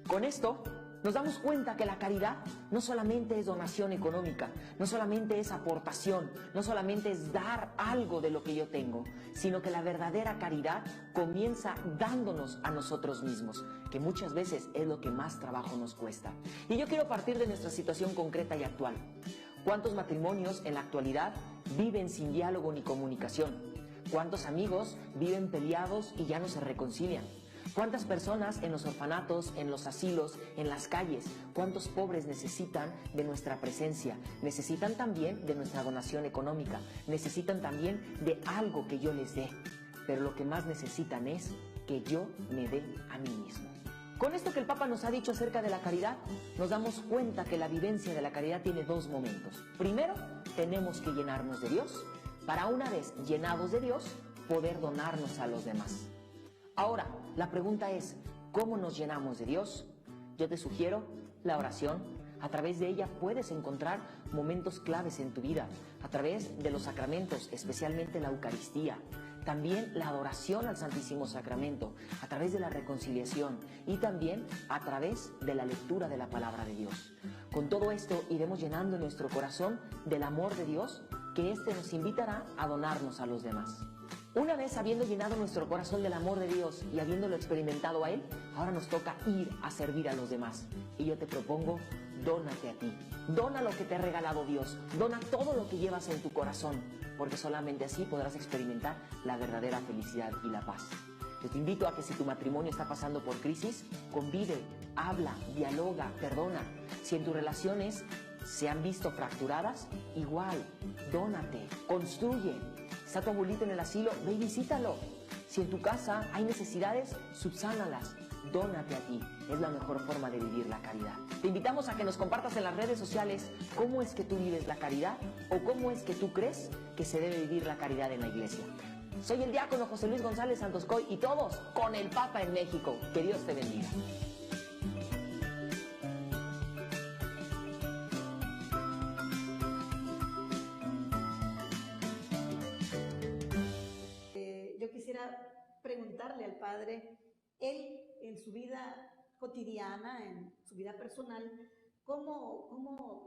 Con esto, Nos damos cuenta que la caridad no solamente es donación económica, no solamente es aportación, no solamente es dar algo de lo que yo tengo, sino que la verdadera caridad comienza dándonos a nosotros mismos, que muchas veces es lo que más trabajo nos cuesta. Y yo quiero partir de nuestra situación concreta y actual. ¿Cuántos matrimonios en la actualidad viven sin diálogo ni comunicación? ¿Cuántos amigos viven peleados y ya no se reconcilian? ¿Cuántas personas en los orfanatos, en los asilos, en las calles? ¿Cuántos pobres necesitan de nuestra presencia? Necesitan también de nuestra donación económica. Necesitan también de algo que yo les dé. Pero lo que más necesitan es que yo me dé a mí mismo. Con esto que el Papa nos ha dicho acerca de la caridad, nos damos cuenta que la vivencia de la caridad tiene dos momentos. Primero, tenemos que llenarnos de Dios, para una vez llenados de Dios, poder donarnos a los demás. Ahora, la pregunta es, ¿cómo nos llenamos de Dios? Yo te sugiero la oración. A través de ella puedes encontrar momentos claves en tu vida, a través de los sacramentos, especialmente la Eucaristía. También la adoración al Santísimo Sacramento, a través de la reconciliación y también a través de la lectura de la Palabra de Dios. Con todo esto iremos llenando nuestro corazón del amor de Dios, que éste nos invitará a donarnos a los demás. Una vez habiendo llenado nuestro corazón del amor de Dios y habiéndolo experimentado a Él, ahora nos toca ir a servir a los demás. Y yo te propongo, dónate a ti. Dona lo que te ha regalado Dios. Dona todo lo que llevas en tu corazón, porque solamente así podrás experimentar la verdadera felicidad y la paz. Yo te invito a que si tu matrimonio está pasando por crisis, convive, habla, dialoga, perdona. Si en tus relaciones se han visto fracturadas, igual, dónate, construye. Está tu abuelito en el asilo, ve y visítalo. Si en tu casa hay necesidades, subsánalas. Dónate a ti. Es la mejor forma de vivir la caridad. Te invitamos a que nos compartas en las redes sociales cómo es que tú vives la caridad o cómo es que tú crees que se debe vivir la caridad en la iglesia. Soy el diácono José Luis González Santoscoy y todos con el Papa en México. Que Dios te bendiga. Preguntarle al Padre, él en su vida cotidiana, en su vida personal, cómo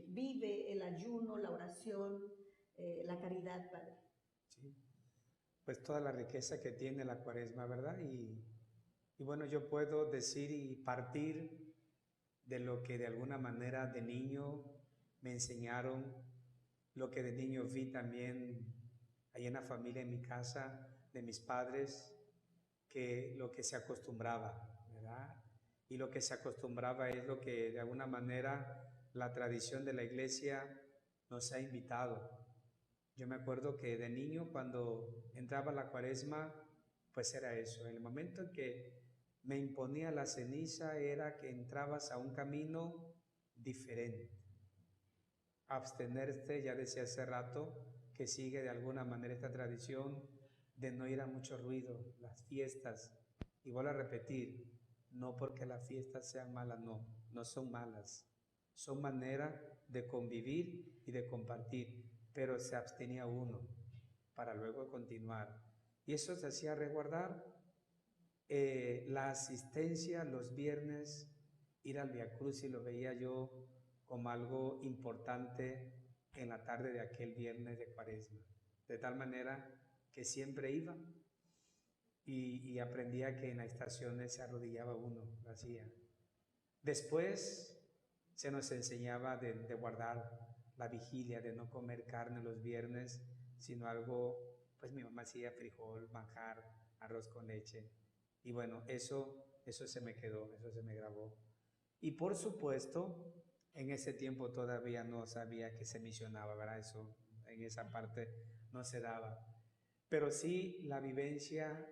vive el ayuno, la oración, la caridad, Padre. Sí, pues toda la riqueza que tiene la Cuaresma, ¿verdad? Y bueno, yo puedo decir y partir de lo que de alguna manera de niño me enseñaron, lo que de niño vi también ahí en la familia, en mi casa, de mis padres, que lo que se acostumbraba, ¿verdad? Y lo que se acostumbraba es lo que de alguna manera la tradición de la iglesia nos ha invitado. Yo me acuerdo que de niño cuando entraba la Cuaresma, pues era eso, el momento en que me imponía la ceniza era que entrabas a un camino diferente. Abstenerte, ya decía hace rato, que sigue de alguna manera esta tradición de no ir a mucho ruido, las fiestas, y vuelvo a repetir, no porque las fiestas sean malas, no son malas, son manera de convivir y de compartir, pero se abstenía uno para luego continuar, y eso se hacía resguardar la asistencia los viernes, ir al Vía Crucis, lo veía yo como algo importante en la tarde de aquel viernes de Cuaresma, de tal manera que siempre iba y aprendía que en las estaciones se arrodillaba uno, lo hacía. Después se nos enseñaba de guardar la vigilia, de no comer carne los viernes, sino algo, pues mi mamá hacía frijol, manjar, arroz con leche. Y bueno, eso se me quedó, eso se me grabó. Y por supuesto, en ese tiempo todavía no sabía que se misionaba, ¿verdad? Eso, en esa parte no se daba. Pero sí la vivencia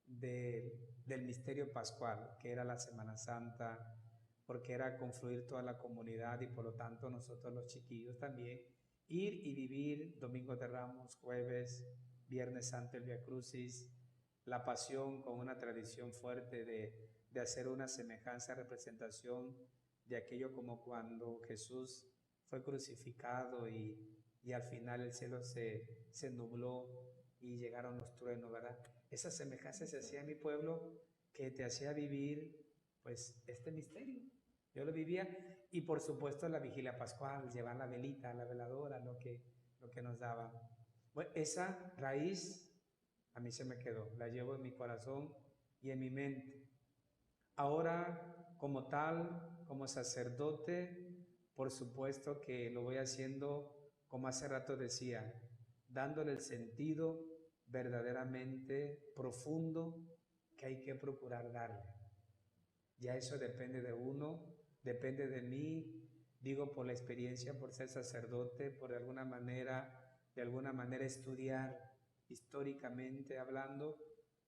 del misterio pascual, que era la Semana Santa, porque era confluir toda la comunidad y por lo tanto nosotros los chiquillos también, ir y vivir Domingo de Ramos, jueves, Viernes Santo, el Vía Crucis, la Pasión con una tradición fuerte de hacer una semejanza, representación de aquello como cuando Jesús fue crucificado y al final el cielo se nubló y llegaron los truenos, ¿verdad? Esa semejanza se hacía en mi pueblo que te hacía vivir, pues, este misterio. Yo lo vivía y por supuesto la vigilia pascual, llevar la velita, la veladora, lo que nos daban. Bueno, esa raíz a mí se me quedó, la llevo en mi corazón y en mi mente. Ahora, como tal, como sacerdote, por supuesto que lo voy haciendo, como hace rato decía, dándole el sentido verdaderamente profundo que hay que procurar darle. Ya eso depende de uno, depende de mí, digo por la experiencia, por ser sacerdote, por de alguna manera estudiar históricamente hablando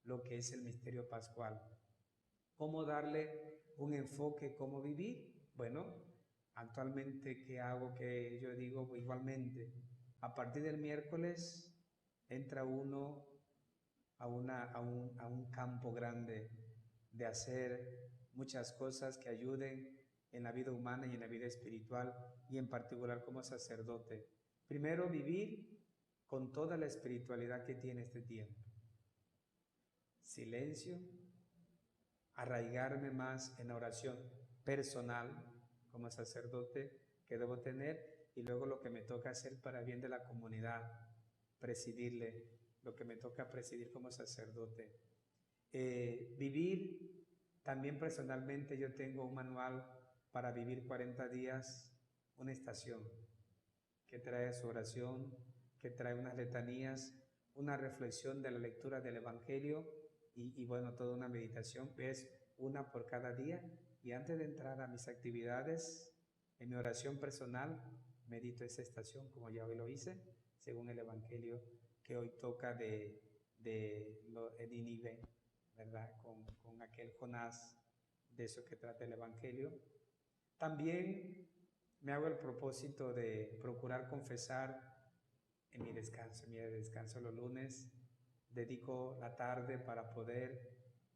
lo que es el misterio pascual. ¿Cómo darle un enfoque, cómo vivir? Bueno, actualmente, ¿qué hago? Que yo digo igualmente, a partir del miércoles entra uno a un campo grande de hacer muchas cosas que ayuden en la vida humana y en la vida espiritual, y en particular como sacerdote. Primero, vivir con toda la espiritualidad que tiene este tiempo. Silencio, arraigarme más en la oración personal como sacerdote que debo tener, y luego lo que me toca hacer para bien de la comunidad, presidirle, lo que me toca presidir como sacerdote. Vivir también personalmente, yo tengo un manual para vivir 40 días, una estación que trae su oración, que trae unas letanías, una reflexión de la lectura del Evangelio y bueno, toda una meditación, es una por cada día. Y antes de entrar a mis actividades, en mi oración personal, medito esa estación como ya hoy lo hice, según el Evangelio que hoy toca de Nínive, ¿verdad? Con aquel Jonás, de eso que trata el Evangelio. También me hago el propósito de procurar confesar en mi descanso los lunes, dedico la tarde para poder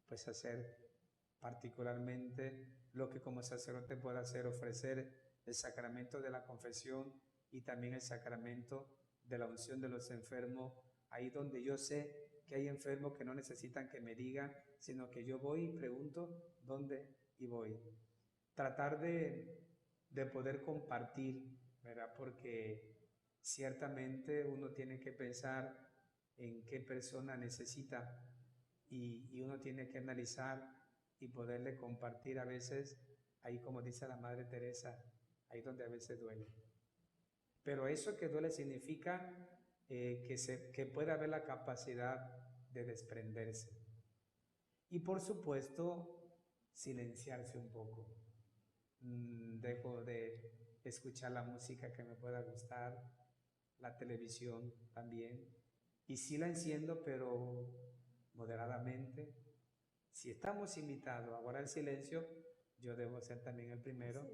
pues hacer particularmente lo que como sacerdote puedo hacer, ofrecer el sacramento de la confesión y también el sacramento de la unción de los enfermos, ahí donde yo sé que hay enfermos que no necesitan que me digan, sino que yo voy y pregunto dónde y voy. Tratar de poder compartir, ¿verdad? Porque ciertamente uno tiene que pensar en qué persona necesita y uno tiene que analizar y poderle compartir a veces, ahí como dice la Madre Teresa, ahí donde a veces duele. Pero eso que duele significa que pueda haber la capacidad de desprenderse. Y por supuesto, silenciarse un poco. Dejo de escuchar la música que me pueda gustar, la televisión también. Y sí la enciendo, pero moderadamente. Si estamos invitados a guardar el silencio, yo debo ser también el primero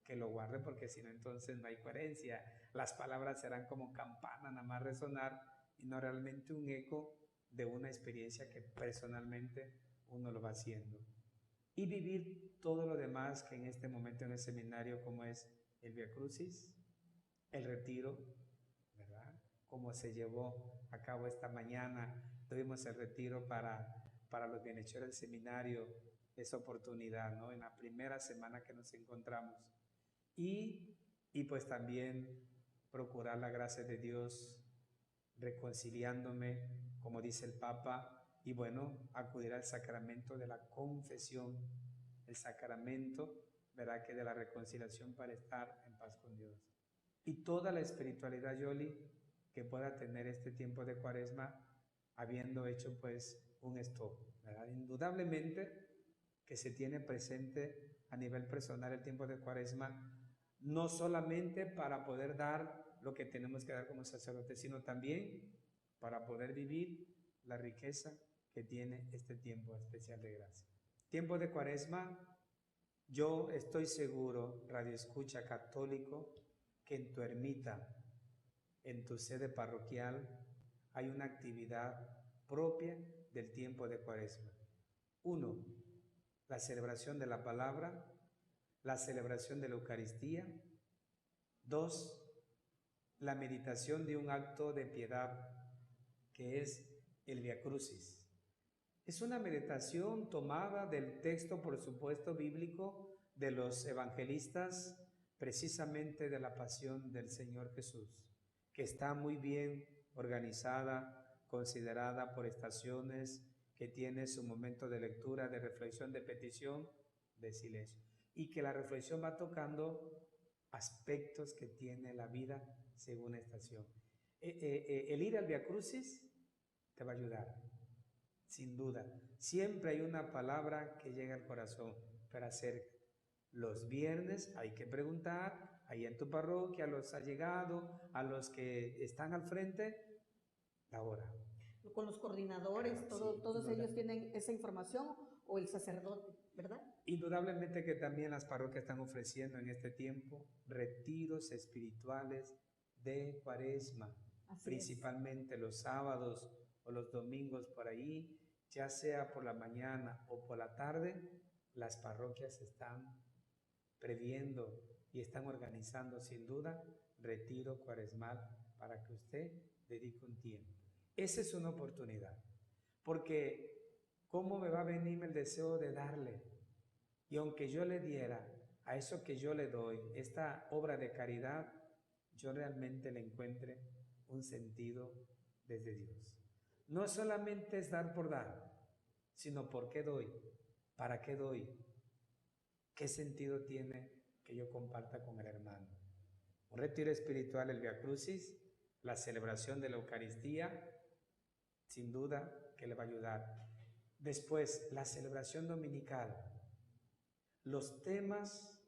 que lo guarde, porque si no, entonces no hay coherencia. Las palabras serán como campana, nada más resonar, y no realmente un eco de una experiencia que personalmente uno lo va haciendo. Y vivir todo lo demás que en este momento en el seminario, como es el Via Crucis, el retiro, ¿verdad? Como se llevó a cabo esta mañana, tuvimos el retiro para los bienhechores del seminario, esa oportunidad, ¿no? En la primera semana que nos encontramos. Y pues también procurar la gracia de Dios, reconciliándome, como dice el Papa, y bueno, acudir al sacramento de la confesión, el sacramento, ¿verdad?, que de la reconciliación para estar en paz con Dios. Y toda la espiritualidad, Yoli, que pueda tener este tiempo de Cuaresma, habiendo hecho pues un stop, ¿verdad? Indudablemente que se tiene presente a nivel personal el tiempo de Cuaresma, no solamente para poder dar lo que tenemos que dar como sacerdotes, sino también para poder vivir la riqueza que tiene este tiempo especial de gracia. Tiempo de Cuaresma, yo estoy seguro, Radio Escucha católico, que en tu ermita, en tu sede parroquial, hay una actividad propia del tiempo de Cuaresma. 1, la celebración de la palabra, la celebración de la Eucaristía. 2, la meditación de un acto de piedad, que es el Via Crucis. Es una meditación tomada del texto, por supuesto, bíblico de los evangelistas precisamente de la pasión del Señor Jesús, que está muy bien organizada, considerada por estaciones, que tiene su momento de lectura, de reflexión, de petición, de silencio, y que la reflexión va tocando aspectos que tiene la vida según estación. El ir al Via Crucis te va a ayudar, sin duda. Siempre hay una palabra que llega al corazón para hacer. Los viernes hay que preguntar, ahí en tu parroquia, a los allegados, a los que están al frente, la hora. Con los coordinadores, Claro, sí, todos ellos tienen esa información, o el sacerdote, ¿verdad? Indudablemente que también las parroquias están ofreciendo en este tiempo retiros espirituales de Cuaresma, principalmente los sábados o los domingos por ahí, ya sea por la mañana o por la tarde, las parroquias están previendo y están organizando sin duda retiro cuaresmal para que usted dedique un tiempo. Esa es una oportunidad, porque ¿cómo me va a venir el deseo de darle? Y aunque yo le diera a eso que yo le doy, esta obra de caridad, yo realmente le encuentre un sentido desde Dios. No solamente es dar por dar, sino por qué doy, para qué doy, qué sentido tiene que yo comparta con el hermano. Un retiro espiritual, el Via Crucis, la celebración de la Eucaristía, sin duda que le va a ayudar. Después, la celebración dominical. Los temas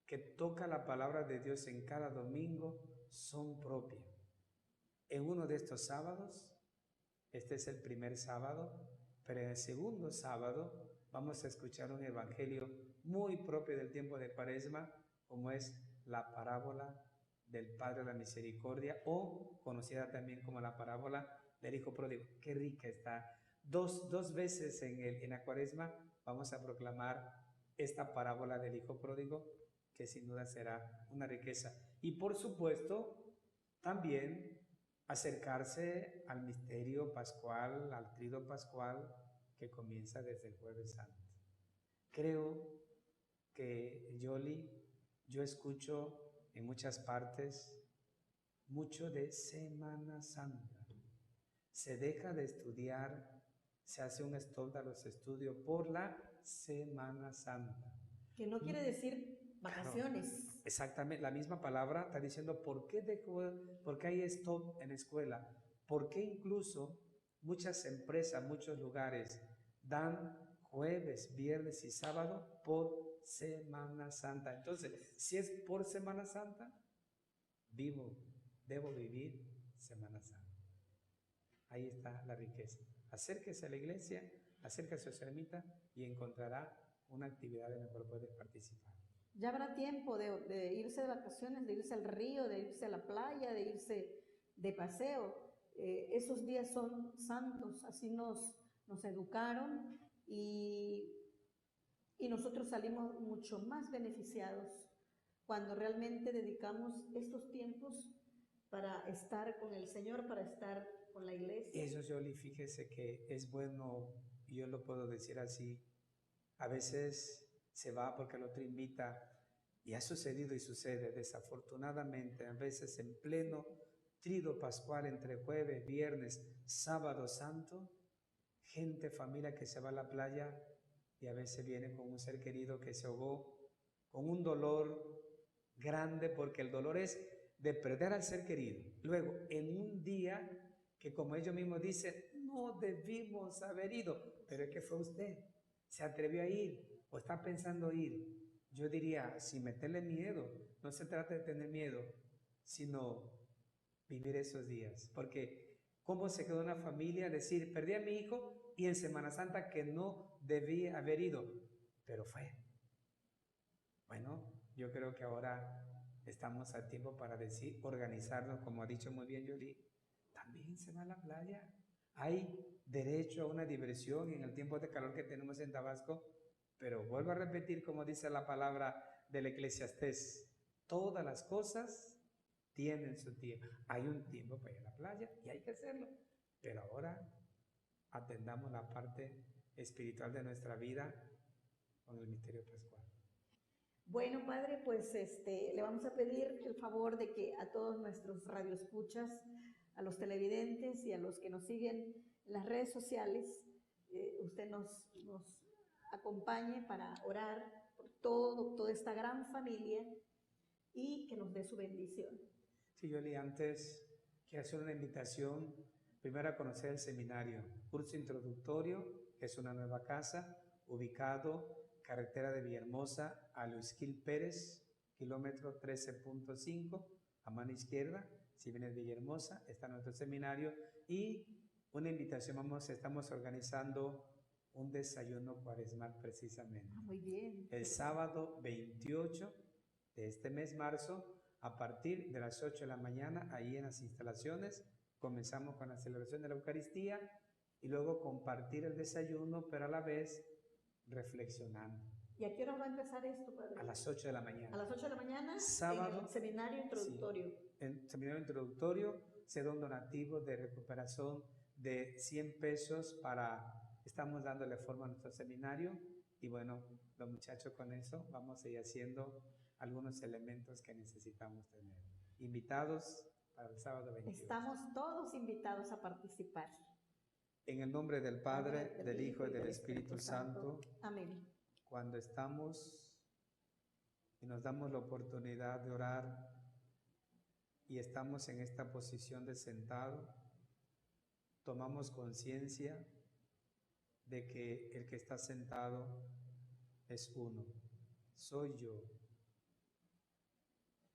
que toca la palabra de Dios en cada domingo son propios. En uno de estos sábados, este es el primer sábado, pero en el segundo sábado vamos a escuchar un evangelio muy propio del tiempo de Cuaresma, como es la parábola del Padre de la Misericordia, o conocida también como la parábola del Hijo Pródigo. Qué rica está. Dos veces en la Cuaresma vamos a proclamar esta parábola del Hijo Pródigo, que sin duda será una riqueza. Y por supuesto, también acercarse al misterio pascual, al trido pascual, que comienza desde el Jueves Santo. Creo que, Yoli, yo escucho en muchas partes mucho de Semana Santa. Se deja de estudiar, se hace un stop a los estudios por la Semana Santa. Que no quiere decir vacaciones. Claro, exactamente, la misma palabra está diciendo por qué hay stop en escuela, por qué incluso muchas empresas, muchos lugares dan jueves, viernes y sábado por Semana Santa. Entonces, si es por Semana Santa, debo vivir Semana Santa. Ahí está la riqueza. Acérquese a la iglesia, acérquese a su ermita y encontrará una actividad en la cual puede participar. Ya habrá tiempo de irse de vacaciones, de irse al río, de irse a la playa, de irse de paseo. Esos días son santos, así nos educaron y nosotros salimos mucho más beneficiados cuando realmente dedicamos estos tiempos para estar con el Señor, para estar con la iglesia. Eso, Yoli, fíjese que es bueno, yo lo puedo decir así, a veces se va porque el otro invita, y ha sucedido y sucede desafortunadamente, a veces en pleno trido pascual entre jueves, viernes, sábado santo, gente, familia que se va a la playa y a veces viene con un ser querido que se ahogó, con un dolor grande, porque el dolor es de perder al ser querido. Luego, en un día que, como ellos mismos dicen, no debimos haber ido, pero es que fue usted, se atrevió a ir o está pensando ir. Yo diría, sin meterle miedo, no se trata de tener miedo, sino vivir esos días. Porque ¿cómo se quedó una familia? Decir, perdí a mi hijo y en Semana Santa que no debía haber ido, pero fue. Bueno, yo creo que ahora estamos a tiempo para decir, organizarnos, como ha dicho muy bien Yoli, también se va a la playa. Hay derecho a una diversión en el tiempo de calor que tenemos en Tabasco, pero vuelvo a repetir, como dice la palabra del Eclesiastés, todas las cosas tienen su tiempo. Hay un tiempo para ir a la playa y hay que hacerlo, pero ahora atendamos la parte espiritual de nuestra vida con el misterio pascual. Bueno, Padre, pues le vamos a pedir el favor de que a todos nuestros radioescuchas, a los televidentes y a los que nos siguen en las redes sociales, usted nos acompañe para orar por toda esta gran familia y que nos dé su bendición. Sí, Yoli, antes quiero hacer una invitación, primero a conocer el seminario, curso introductorio, que es una nueva casa, ubicado carretera de Villahermosa a Luis Gil Pérez, kilómetro 13.5, a mano izquierda. Si vienes de Villahermosa, está nuestro seminario. Y una invitación, estamos organizando un desayuno cuaresmal precisamente. Muy bien. El sábado 28 de este mes, marzo, a partir de las 8 de la mañana, ahí en las instalaciones, comenzamos con la celebración de la Eucaristía y luego compartir el desayuno, pero a la vez reflexionando. ¿Y a qué hora va a empezar esto, Padre? A las 8 de la mañana. A las 8 de la mañana, sábado, en el seminario introductorio. Sí, en el seminario introductorio se da un donativo de recuperación de 100 pesos estamos dándole forma a nuestro seminario y bueno, los muchachos con eso vamos a ir haciendo algunos elementos que necesitamos tener. Invitados para el sábado 28. Estamos todos invitados a participar. En el nombre del Padre, del Hijo y del Espíritu Santo. Amén. Cuando estamos y nos damos la oportunidad de orar y estamos en esta posición de sentado, tomamos conciencia de que el que está sentado es uno, soy yo.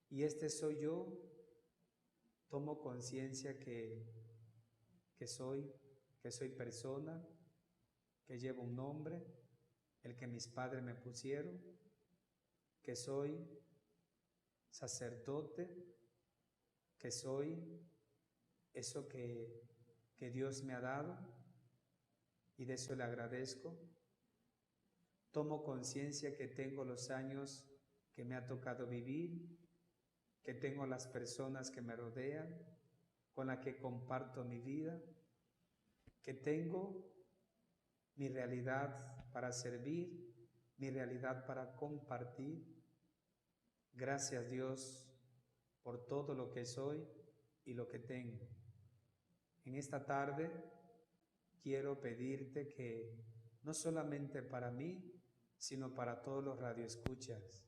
Y este soy yo, tomo conciencia que soy persona, que llevo un nombre, el que mis padres me pusieron, que soy sacerdote, que soy eso que Dios me ha dado y de eso le agradezco. Tomo conciencia que tengo los años que me ha tocado vivir, que tengo las personas que me rodean, con las que comparto mi vida, que tengo mi realidad para servir, mi realidad para compartir. Gracias, Dios, por todo lo que soy y lo que tengo. En esta tarde quiero pedirte que no solamente para mí, sino para todos los radioescuchas,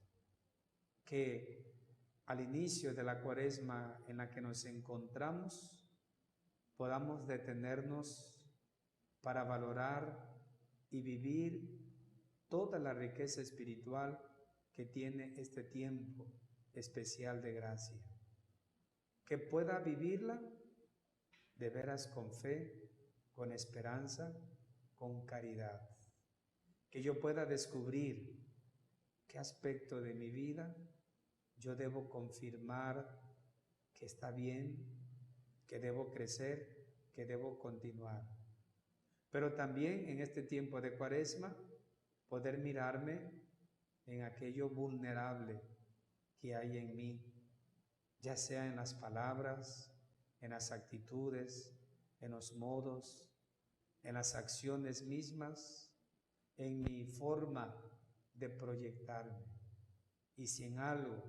que al inicio de la Cuaresma en la que nos encontramos, podamos detenernos para valorar y vivir toda la riqueza espiritual que tiene este tiempo especial de gracia. Que pueda vivirla de veras con fe, con esperanza, con caridad. Que yo pueda descubrir qué aspecto de mi vida yo debo confirmar que está bien, que debo crecer, que debo continuar. Pero también en este tiempo de Cuaresma, poder mirarme en aquello vulnerable que hay en mí, ya sea en las palabras, en las actitudes, en los modos, en las acciones mismas, en mi forma de proyectarme. Y si en algo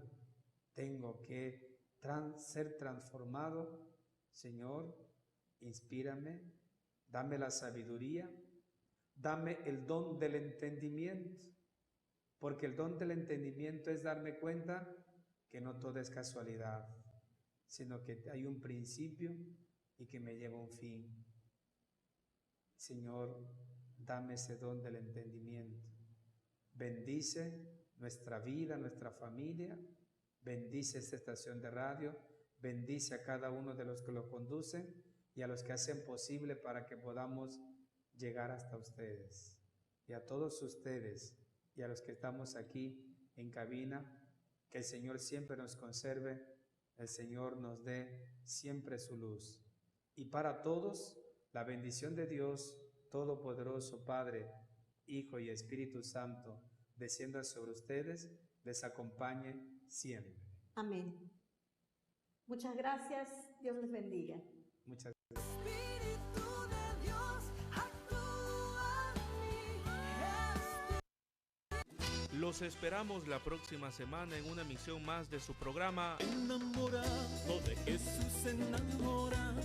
tengo que ser transformado, Señor, inspírame, dame la sabiduría, dame el don del entendimiento, porque el don del entendimiento es darme cuenta que no todo es casualidad, sino que hay un principio y que me lleva a un fin. Señor, dame ese don del entendimiento. Bendice nuestra vida, nuestra familia, bendice esta estación de radio, bendice a cada uno de los que lo conducen y a los que hacen posible para que podamos llegar hasta ustedes. Y a todos ustedes y a los que estamos aquí en cabina, que el Señor siempre nos conserve, el Señor nos dé siempre su luz. Y para todos, la bendición de Dios Todopoderoso, Padre, Hijo y Espíritu Santo, descienda sobre ustedes, les acompañe siempre. Amén. Muchas gracias. Dios les bendiga. Muchas gracias. Espíritu de Dios, actúa en mí. Los esperamos la próxima semana en una emisión más de su programa Enamorado de Jesús,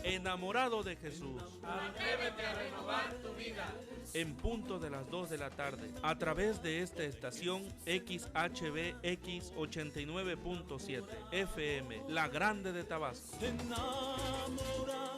Enamorado de Jesús. Atrévete a renovar tu vida. En punto de las 2 de la tarde, a través de esta estación XHBX 89.7 FM, La Grande de Tabasco. enamorado.